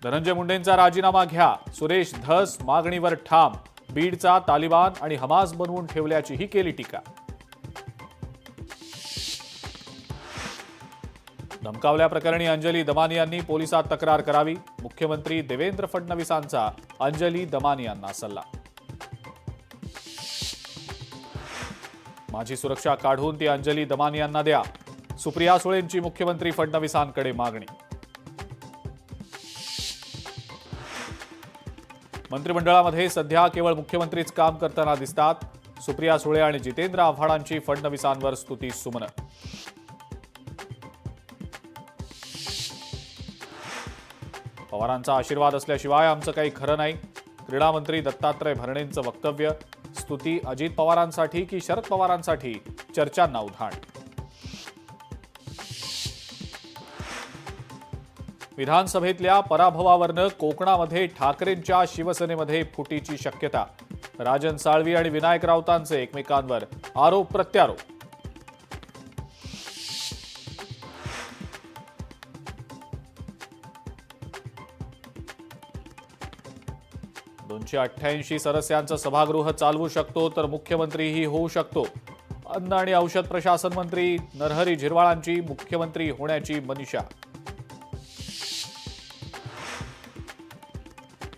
धनंजय मुंडेंचा राजीनामा घ्या, सुरेश धस मागणीवर ठाम. बीडचा तालिबान आणि हमास बनवून ठेवल्याचीही केली टीका. धमकावल्याप्रकरणी अंजली दमानी यांनी पोलिसात तक्रार करावी. मुख्यमंत्री देवेंद्र फडणवीसांचा अंजली दमानी यांना सल्ला. माझी सुरक्षा काढून ती अंजली दमानी यांना द्या, सुप्रिया सुळेंची मुख्यमंत्री फडणवीसांकडे मागणी. मंत्रिमंडळामध्ये सध्या केवळ मुख्यमंत्रीच काम करताना दिसतात. सुप्रिया सुळे आणि जितेंद्र आव्हाडांची फडणवीसांवर स्तुती सुमनं. पवारांचा आशीर्वाद असल्याशिवाय आमचं काही खरं नाही. क्रीडा मंत्री दत्तात्रय भरणेंचं वक्तव्य. स्तुती अजित पवारांसाठी की शरद पवारांसाठी, चर्चांना उधाण. विधानसभेतल्या पराभवावरनं कोकणामध्ये ठाकरेंच्या शिवसेनेमध्ये फुटीची शक्यता. राजन साळवी आणि विनायक राऊतांचे एकमेकांवर आरोप प्रत्यारोप. दोनशे 88 सदस्यांचं सभागृह चालवू शकतो तर मुख्यमंत्रीही होऊ शकतो. अन्न आणि औषध प्रशासन मंत्री नरहरी झिरवाळांची मुख्यमंत्री होण्याची मनीषा.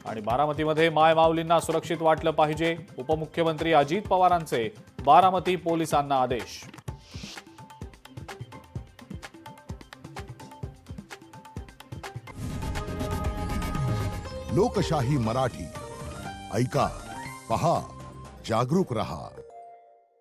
आणि बारामतीमध्ये मायमाऊलींना सुरक्षित वाटलं पाहिजे. उपमुख्यमंत्री अजित पवारांचे बारामती पोलिसांना आदेश. लोकशाही मराठी ऐका, पहा, जागरूक रहा.